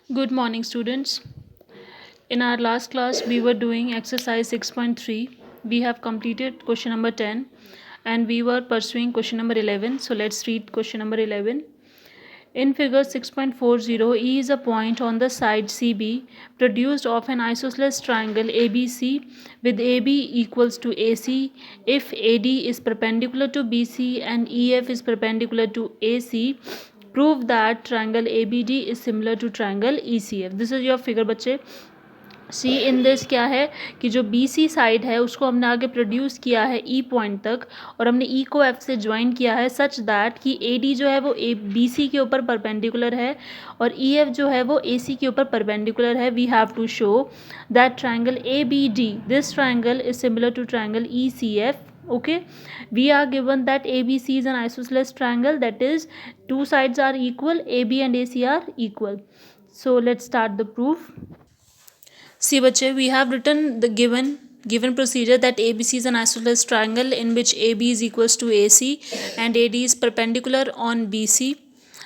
Good morning, students. In our last class, we were doing exercise 6.3. We have completed question number 10 and we were pursuing question number 11. So let's read question number 11. In figure 6.40, E is a point on the side CB produced of an isosceles triangle ABC with AB equals to AC if AD is perpendicular to BC and EF is perpendicular to AC. Prove that triangle ABD is similar to triangle ECF. This is your figure बच्चे. सी in this क्या है कि जो B C side है उसको हमने आगे produce किया है ई पॉइंट तक और हमने ई को एफ से ज्वाइन किया है सच दैट कि ए डी जो है वो ए बी सी के ऊपर परपेंडिकुलर है और ई एफ जो है वो ए सी के ऊपर परपेंडिकुलर है. We have to show that triangle A B D this triangle is similar to triangle E C F. Okay, we are given that ABC is an isosceles triangle, that is two sides are equal, AB and AC are equal. So let's start the proof. See बच्चे, we have written the given procedure that ABC is an isosceles triangle in which AB is equals to AC and AD is perpendicular on BC.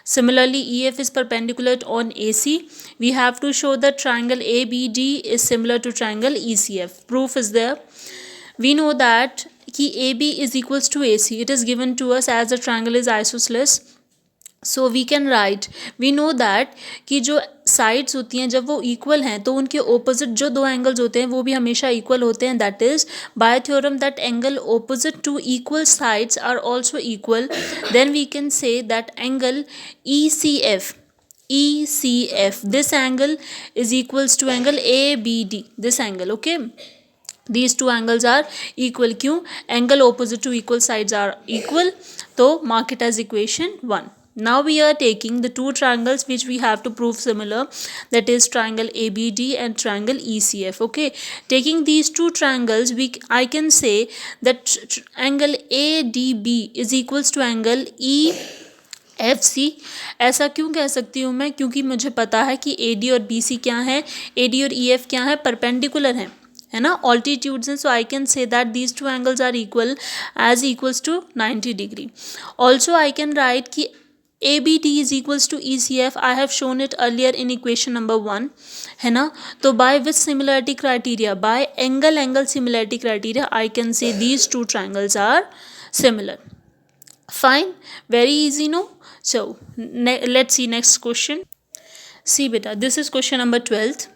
Similarly, EF is perpendicular on AC. We have to show that triangle ABD is similar to triangle ECF. Proof is there. We know that कि AB is equals to AC. It is given to us as the triangle is isosceles. So we can write we know that कि जो sides होती हैं जब वो equal हैं तो उनके ओपोजिट जो दो एंगल्स होते हैं वो भी हमेशा इक्वल होते हैं. That is by theorem that angle opposite to equal sides are also equal. Then we can say that angle ECF this angle is equals to angle ABD. This angle, okay, these two angles are equal. क्यों? Angle opposite to equal sides are equal, तो mark it as equation 1. Now we are taking the two triangles which we have to prove similar, that is triangle ABD and triangle ECF. Okay, taking these two triangles I can say that angle ADB is equals to angle EFC. ऐसा क्यों कह सकती हूँ मैं? क्योंकि मुझे पता है कि AD और BC क्या है, AD और EF क्या है, परपेंडिकुलर हैं, है ना, ऑल्टीट्यूड्स हैं. So I can say that these two angles are equal as equals to 90 degree. Also I can write कि ABD is equals to ECF. I have shown it earlier in equation number 1, है ना. तो by which similarity criteria? By angle similarity criteria I can say these two triangles are similar. Fine, very easy, no? So let's see next question. See beta, this is question number 12.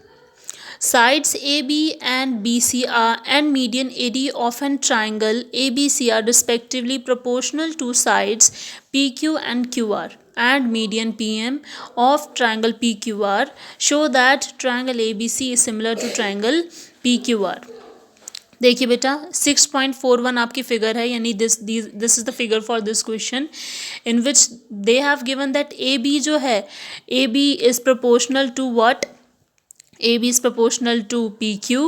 Sides AB and BC are and median AD of an triangle ABC are respectively proportional to sides PQ and QR and median PM of triangle PQR. Show that triangle ABC is similar to triangle PQR. देखिए बेटा 6.41 आपकी figure है, यानी this is the figure for this question in which they have given that AB जो है AB is proportional to what? AB is proportional to PQ,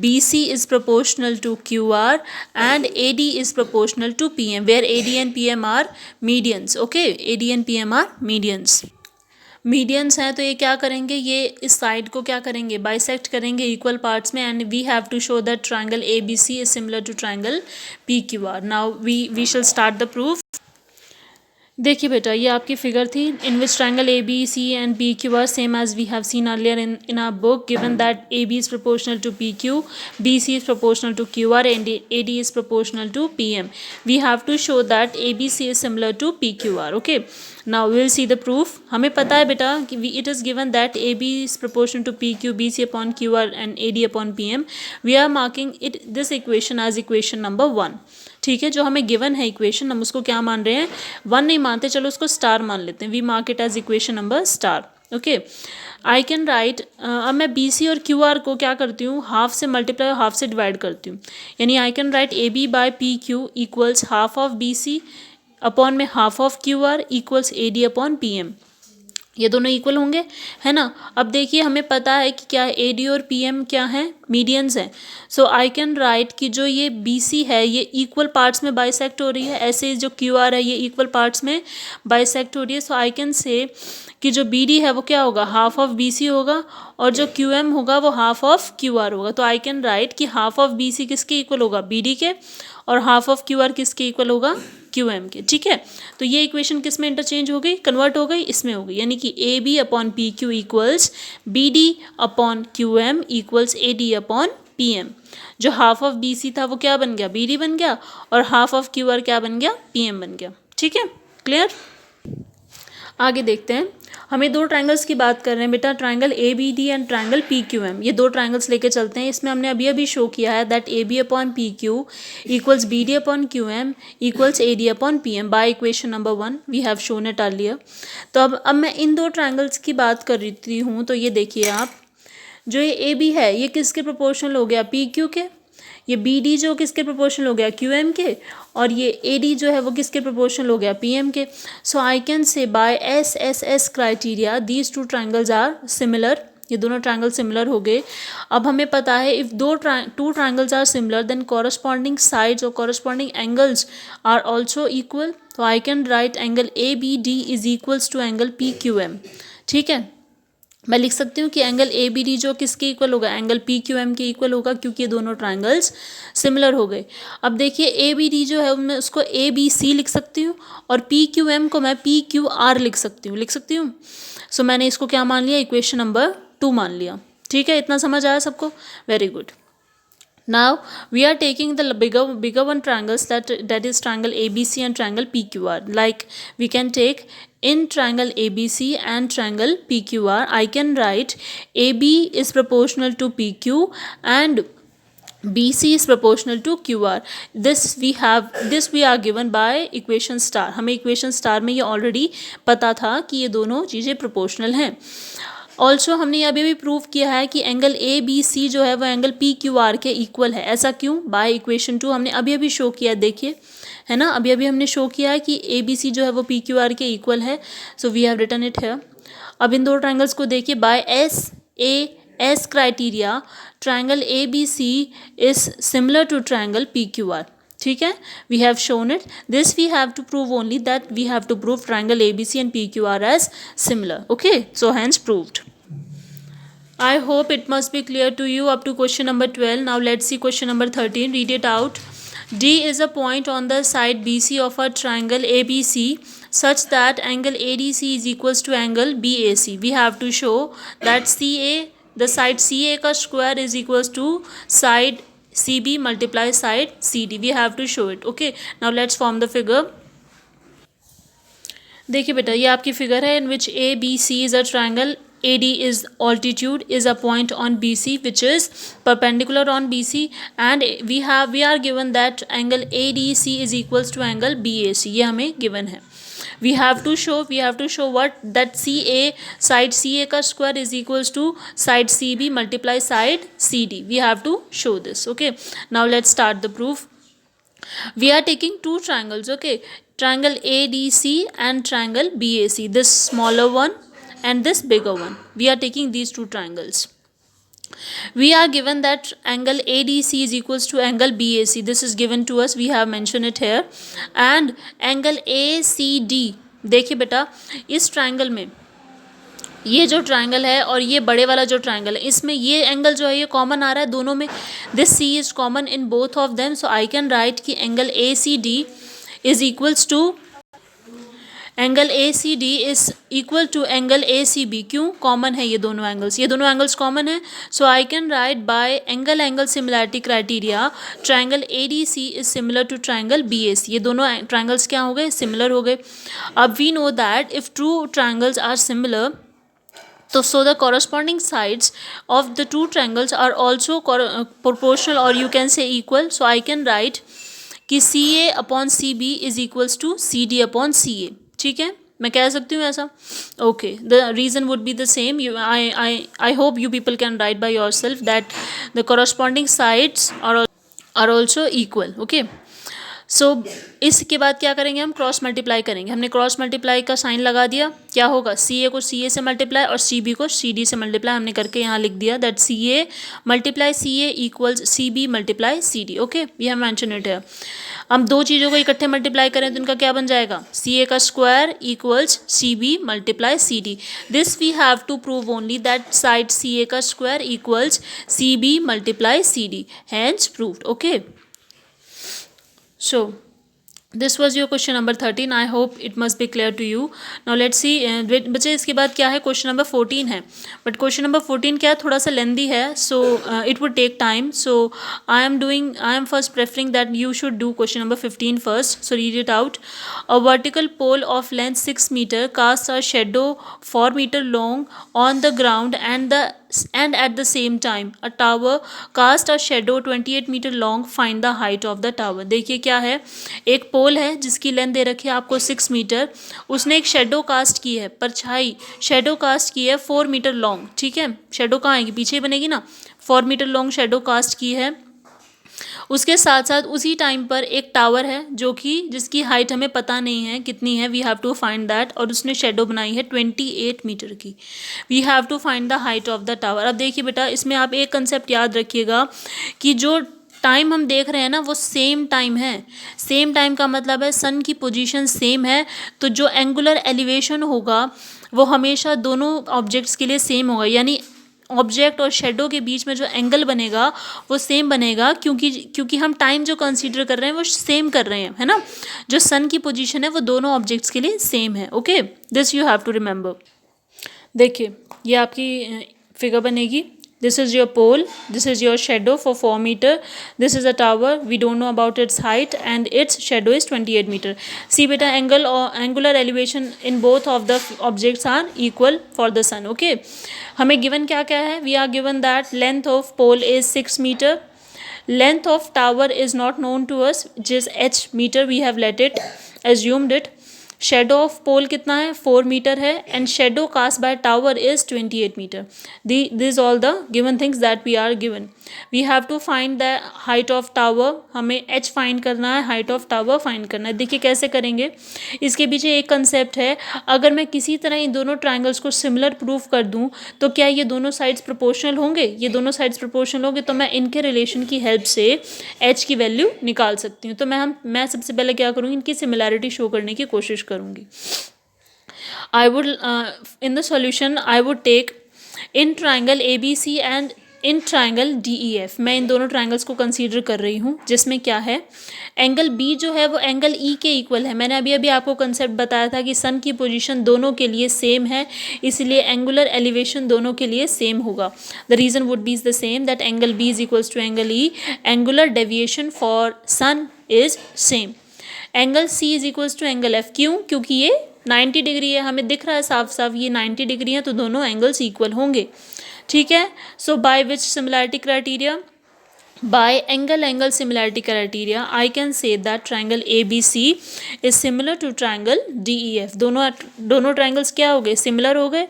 BC is proportional to QR and AD is proportional to PM, where AD and PM are medians. Okay, AD and PM are medians. Medians हैं तो ये क्या करेंगे, ये इस side को क्या करेंगे, बाइसेक्ट करेंगे इक्वल पार्ट्स में. And we have to show that triangle ABC is similar to triangle PQR. Now we shall start the proof. देखिए बेटा, ये आपकी फिगर थी in which triangle ABC and PQ are same as we have seen earlier in our book. Given that AB is proportional to PQ, BC is proportional to QR and AD is proportional to PM. We have to show that ABC is similar to PQR. Okay, now we will see the proof. हमें पता है बेटा कि it is given that AB is proportional to PQ, BC upon QR and AD upon PM. We are marking it this equation as equation number 1. ठीक है, जो हमें given है इक्वेशन हम उसको क्या मान रहे हैं, 1 नहीं मानते, चलो उसको स्टार मान लेते हैं. We mark it as equation number star. Okay, I can write, अब मैं BC और QR को क्या करती हूँ, हाफ से मल्टीप्लाई और हाफ से डिवाइड करती हूँ. यानी I can write AB by PQ equals half of BC upon में half of QR equals AD upon PM. ये दोनों इक्वल होंगे, है ना. अब देखिए हमें पता है कि क्या AD और PM क्या है, मीडियंस हैं. सो आई कैन राइट कि जो ये BC है ये इक्वल पार्ट्स में बाइसेक्ट हो रही है, ऐसे जो QR है ये इक्वल पार्ट्स में बाइसेक्ट हो रही है. सो आई कैन से कि जो BD है वो क्या होगा, हाफ ऑफ BC होगा और जो QM होगा वो हाफ ऑफ QR होगा. तो आई कैन राइट कि हाफ ऑफ BC किसके इक्वल होगा, BD के, और हाफ ऑफ QR किसके इक्वल होगा, क्यू एम के, ठीक है। तो ये इक्वेशन किस में इंटरचेंज हो गई, कन्वर्ट हो गई, इसमें हो गई, यानी कि A B upon P Q equals B D upon Q M equals A D upon P M. जो हाफ ऑफ बी सी था वो क्या बन गया, बी डी बन गया, और हाफ ऑफ क्यू आर क्या बन गया, पी एम बन गया, ठीक है, क्लियर। आगे देखते हैं, हमें दो ट्रायंगल्स की बात कर रहे हैं बेटा, triangle A B D and triangle P Q M. ये दो ट्रायंगल्स लेके चलते हैं। इसमें हमने अभी अभी शो किया है that A B upon P Q equals B D upon Q M equals A D upon P M by equation number 1, we have shown it earlier. तो अब मैं इन दो ट्रायंगल्स की बात कर रही हूँ। तो ये देखिए आप, जो ये ए बी है ये किसके प्रोपोर्शनल हो गया, पी क्यू के। ये बी डी जो किसके प्रोपोर्शनल हो गया, क्यू एम के। और ये ए डी जो है वो किसके प्रोपोर्शनल हो गया, पी एम के। So I can say by S S S criteria these two triangles are similar. ये दोनों ट्राइंगल सिमिलर हो गए। अब हमें पता है if two triangles are similar then corresponding sides और corresponding angles are also equal. तो I can write angle A B D is equals to angle P Q M, ठीक है। मैं लिख सकती हूँ कि एंगल ए बी डी जो किसके इक्वल होगा, एंगल पी क्यू एम के इक्वल होगा, क्योंकि ये दोनों ट्राइंगल्स सिमिलर हो गए। अब देखिए ए बी डी जो है मैं उसको ए बी सी लिख सकती हूँ, और पी क्यू एम को मैं पी क्यू आर लिख सकती हूँ। सो मैंने इसको क्या मान लिया, इक्वेशन नंबर 2 मान लिया, ठीक है। इतना समझ आया सबको, very good. Now we are taking the bigger one triangles that is triangle ABC and triangle PQR. Like we can take in triangle ABC and triangle PQR, I can write AB is proportional to PQ and BC is proportional to QR. This we are given by equation star. हमें equation star में ये already पता था कि ये दोनों चीज़ें proportional हैं। ऑल्सो हमने अभी भी प्रूव किया है कि एंगल ए बी सी जो है वो एंगल पी क्यू आर के इक्वल है। ऐसा क्यों, बाय इक्वेशन 2 हमने अभी अभी शो किया, देखिए है ना, अभी अभी हमने शो किया है कि ए बी सी जो है वो पी क्यू आर के इक्वल है। So we have written it here. अब इन दो ट्राइंगल्स को देखिए, by S A S criteria triangle A B C is similar to triangle P Q R, ठीक है। We have shown it, this we have to prove only that we have to prove triangle A B C and P Q R as similar, okay. So hence proved. I hope it must be clear to you up to question number 12. Now let's see question number 13. Read it out. D is a point on the side BC of a triangle ABC such that angle ADC is equals to angle BAC. We have to show that CA, the side CA का square is equals to side CB multiply side CD. We have to show it. Okay. Now let's form the figure. देखिए बेटा, ये आपकी figure है in which ABC is a triangle. AD is altitude is a point on BC which is perpendicular on BC, and we are given that angle ADC is equals to angle BAC. ये हमें given है. We have to show what, that CA side CA का square is equals to side CB multiply side CD. We have to show this. Okay. Now let's start the proof. We are taking two triangles. Okay. Triangle ADC and triangle BAC. This smaller one and this bigger one. We are taking these two triangles. We are given that angle ADC is equals to angle BAC. This is given to us. We have mentioned it here. And angle ACD. देखिए बेटा, इस triangle में ये जो triangle है और ये बड़े वाला जो ट्राइंगल है, इसमें ये एंगल जो है ये कॉमन आ रहा है दोनों में. This C is common in both of them. So I can write कि angle ACD is equals to angle ACD is equal to angle ACB. क्यों, कॉमन है ये दोनों एंगल्स कॉमन है. So I can write by angle similarity criteria triangle ADC is similar to triangle BAC. ये दोनों triangles क्या हो गए, सिमिलर हो गए. अब we know that if two triangles are similar, so the corresponding sides of the two triangles are also proportional, or you can say equal. So I can write कि CA upon CB is equals to CD upon CA. ठीक है, मैं कह सकती हूँ ऐसा. Okay, the reason would be the same. I hope you people can write by yourself that the corresponding sides are also equal. Okay. सो इसके बाद क्या करेंगे, हम क्रॉस मल्टीप्लाई करेंगे. हमने क्रॉस मल्टीप्लाई का साइन लगा दिया. क्या होगा, CA को CA से मल्टीप्लाई और CB को CD से मल्टीप्लाई हमने करके यहाँ लिख दिया that CA multiply CA equals CB multiply CD. Okay, we have mention it है. हम दो चीज़ों को इकट्ठे मल्टीप्लाई करें तो इनका क्या बन जाएगा, CA का square equals CB multiply CD. This we have to prove only that side CA का square equals CB multiply CD. Hence proved. Okay. So this was your question number 13. I hope it must be clear to you. Now let's see बच्चे, इसके बाद क्या है, question number 14 है. But question number 14 क्या है, थोड़ा सा लेंदी है, so it would take time. So I am first preferring that you should do question number 15 first. So read it out. A vertical pole of length 6 meter casts a shadow 4 meter long on the ground, and at the same time a tower cast a shadow 28 meter long. Find the height of the tower. देखिए क्या है, एक पोल है जिसकी length दे रखी है आपको 6 metre. उसने एक शेडो कास्ट की है, परछाई शेडो कास्ट की है 4 मीटर लॉन्ग. ठीक है, शेडो कहाँ आएगी, पीछे बनेगी ना. 4 मीटर लॉन्ग शेडो कास्ट की है. उसके साथ साथ उसी टाइम पर एक टावर है जो कि जिसकी हाइट हमें पता नहीं है कितनी है, we have to find that. और उसने शेडो बनाई है 28 मीटर की. We have to find the height of the tower. अब देखिए बेटा, इसमें आप एक कंसेप्ट याद रखिएगा कि जो टाइम हम देख रहे हैं ना वो सेम टाइम है. सेम टाइम का मतलब है सन की पोजीशन सेम है, तो जो एंगुलर एलिवेशन होगा वो हमेशा दोनों ऑब्जेक्ट्स के लिए सेम होगा. यानी ऑब्जेक्ट और शेडो के बीच में जो एंगल बनेगा वो सेम बनेगा, क्योंकि हम टाइम जो कंसीडर कर रहे हैं वो सेम कर रहे हैं, है ना. जो सन की पोजीशन है वो दोनों ऑब्जेक्ट्स के लिए सेम है. Okay, this you have to remember. देखिए ये आपकी फिगर बनेगी. This is your pole, this is your shadow for 4 meter, this is a tower, we don't know about its height, and its shadow is 28 meter. See beta, angle or angular elevation in both of the objects are equal for the sun. Okay, हमें given क्या क्या है, we are given that length of pole is 6 meter, length of tower is not known to us, which is h meter, we have let it assumed it. Shadow of pole कितना है, 4 metre है, and shadow cast by tower is 28 metre. This all the given things that we are given. We have to find the height of tower. हमें H find करना है, height of tower find करना है. देखिए कैसे करेंगे, इसके पीछे एक कंसेप्ट है. अगर मैं किसी तरह इन दोनों ट्राइंगल्स को सिमिलर प्रूफ कर दूं तो क्या ये दोनों साइड्स प्रोपोर्शनल होंगे, ये दोनों साइड्स प्रोपोर्शनल होंगे तो मैं इनके रिलेशन की हेल्प से एच की वैल्यू निकाल सकती हूँ. तो मैं सबसे पहले क्या करूँगी, इनकी सिमिलैरिटी शो करने की कोशिश करूँगी. I would in the solution I would take in triangle ABC and in triangle DEF. मैं इन दोनों ट्राइंगल्स को कंसीडर कर रही हूँ जिसमें क्या है, एंगल B जो है वो एंगल E के इक्वल है. मैंने अभी आपको कंसेप्ट बताया था कि सन की पोजीशन दोनों के लिए सेम है, इसलिए एंगुलर एलिवेशन दोनों के लिए सेम होगा. The reason would be the same, that angle B is equals to angle E. Angular deviation for sun is same. Angle C is equals to angle F. क्यों, क्योंकि ये 90 degree है, हमें दिख रहा है साफ साफ ये 90 डिग्री है, तो दोनों एंगल्स इक्वल होंगे. ठीक है. So by which similarity criteria, by angle similarity criteria I can say that triangle ABC is similar to triangle DEF. दोनों triangles क्या हो गए, similar हो गए.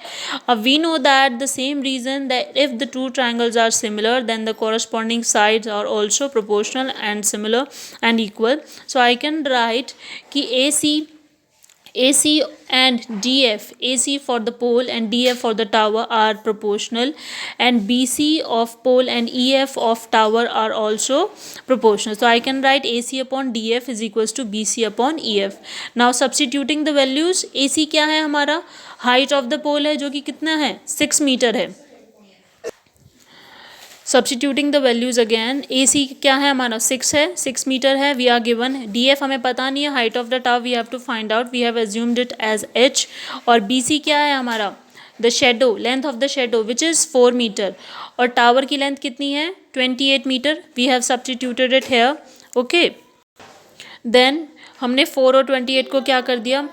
we know that the same reason that if the two triangles are similar then the corresponding sides are also proportional and similar and equal. So I can write कि AC and DF, AC for the pole and DF for the tower are proportional, and BC of pole and EF of tower are also proportional. So I can write AC upon DF is equals to BC upon EF. Now substituting the values, AC क्या है हमारा, height of the pole है जो कि कितना है, 6 metre है. Substituting the values again, A C क्या है हमारा, 6 है, 6 मीटर है. We are given. D F हमें पता नहीं है, height of the tower we have to find out, we have assumed it as H. और बी सी क्या है हमारा, the shadow, length of the shadow which is 4 metre, और tower की लेंथ कितनी है, 28 metre. We have substituted it here. Okay, then हमने 4 और 28 को क्या कर दिया,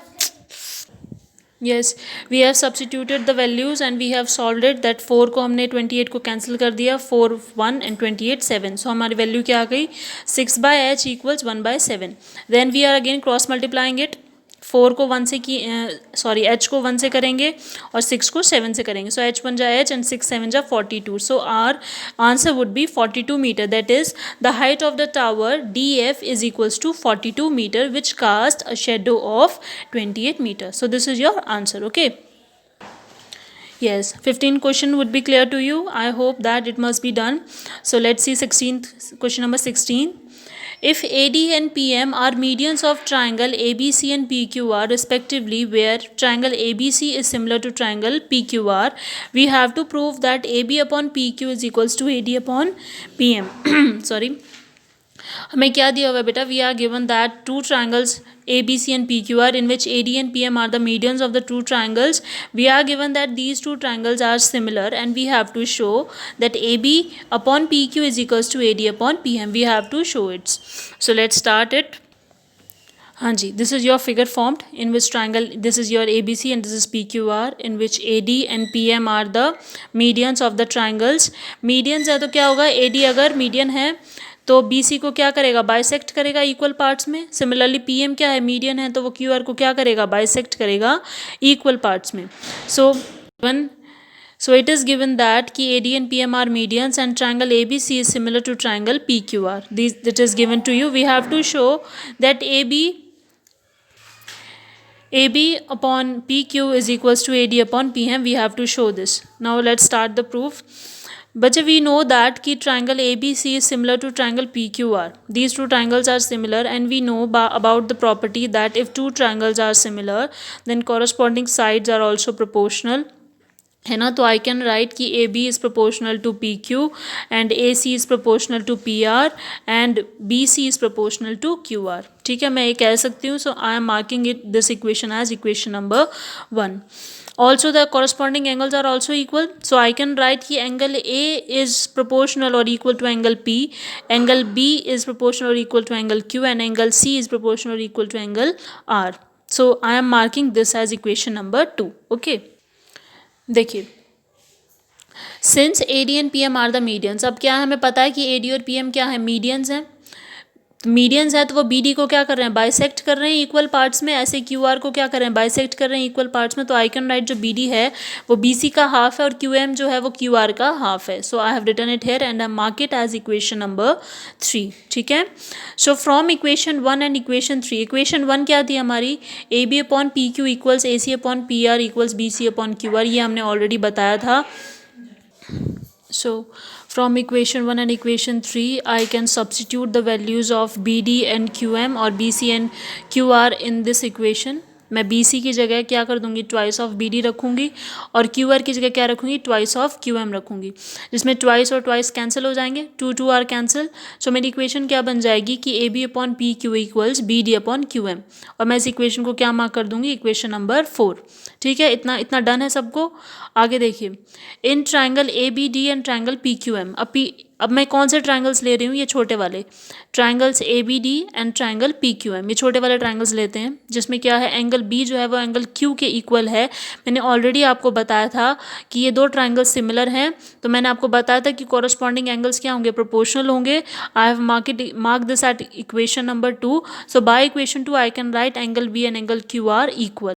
yes we have substituted the values and we have solved it. that 4 को हमने 28 को कैंसिल कर दिया, 4 1 and 28 7. so हमारी वैल्यू क्या आ गई, 6 by h equals 1 by 7. then we are again cross multiplying it. 4 को 1 से h को 1 से करेंगे और 6 को 7 से करेंगे. सो h 1 जा h and 6 7 जा 42. So our answer would be 42 metre. That is the height of the tower DF is equals to 42 metre which cast a shadow of 28 metre. So this is your answer. Okay, yes, 15 question would be clear to you. I hope that it must be done. So let's see 16th question number 16. If AD and PM are medians of triangle ABC and PQR respectively, where triangle ABC is similar to triangle PQR, we have to prove that AB upon PQ is equals to AD upon PM. Sorry. हमें क्या दिया हुआ है बेटा, we are given that two triangles ABC and PQR in which AD and PM are the medians of the two triangles. We are given that these two triangles are similar and we have to show that AB upon PQ is equals to AD upon PM. We have to show it. So let's start it. हाँ जी, this is your figure formed in which triangle, this is your ABC and this is PQR in which AD and PM are the medians of the triangles. Medians है तो क्या होगा, AD अगर median है तो BC को क्या करेगा, बाइसेक्ट करेगा इक्वल पार्ट्स में. सिमिलरली PM क्या है, मीडियन है तो वो QR को क्या करेगा, बाइसेक्ट करेगा इक्वल पार्ट्स में. So it is given that कि AD and PM are medians and triangle ABC is similar to triangle PQR. That is given to you. We have to show that AB upon PQ is equals to AD upon PM. We have to show this. Now let's start the proof. But we know that कि triangle ABC is similar to triangle PQR. These two triangles are similar and we know about the property that if two triangles are similar then corresponding sides are also proportional. है ना. तो I can write कि AB is proportional to PQ and AC is proportional to PR and BC is proportional to QR. ठीक है, मैं ये कह सकती हूँ. So I am marking it this equation as equation number 1. Also the corresponding angles are also equal, so I can write कि angle A is proportional or equal to angle P, angle B is proportional or equal to angle Q and angle C is proportional or equal to angle R. So I am marking this as equation number 2. Okay, देखिए, since AD and PM are the medians. अब क्या है, हमें पता है कि AD और PM क्या है, मीडियंस हैं. मीडियंस है तो वो BD को क्या कर रहे हैं, बाइसेक्ट कर रहे हैं इक्वल पार्ट्स में. ऐसे QR को क्या कर रहे हैं, बाइसेक्ट कर रहे हैं इक्वल पार्ट्स में. तो आई कैन राइट जो BD है वो BC का हाफ है और QM जो है वो QR का हाफ है. So I have written it here and I mark it as equation number 3. ठीक है. So from equation 1 and equation 3, equation 1 क्या थी हमारी, AB upon PQ equals AC upon PR equals BC upon QR. ये हमने already बताया था. So from equation 1 and equation 3 I can substitute the values of BD and QM or BC and QR in this equation. मैं BC की जगह क्या कर दूंगी, ट्वाइस ऑफ BD रखूंगी और QR की जगह क्या रखूंगी, ट्वाइस ऑफ QM रखूंगी. जिसमें ट्वाइस और ट्वाइस कैंसिल हो जाएंगे, 2 आर कैंसिल. सो मेरी इक्वेशन क्या बन जाएगी कि AB upon PQ equals BD upon QM. और मैं इस इक्वेशन को क्या मार्क कर दूंगी, इक्वेशन नंबर 4. ठीक है, इतना डन है सबको. आगे देखिए, in triangle ABD and triangle PQM. अब मैं कौन से ट्राइंगल्स ले रही हूँ, ये छोटे वाले triangles ABD and triangle PQM. ये छोटे वाले ट्राइंगल्स लेते हैं जिसमें क्या है, एंगल B जो है वो एंगल Q के इक्वल है. मैंने ऑलरेडी आपको बताया था कि ये दो ट्राइंगल्स सिमिलर हैं. तो मैंने आपको बताया था कि कॉरस्पॉन्डिंग एंगल्स क्या होंगे, प्रोपोर्शनल होंगे. I have mark this eight equation number 2. So by equation 2 I can write angle B and angle QR equal.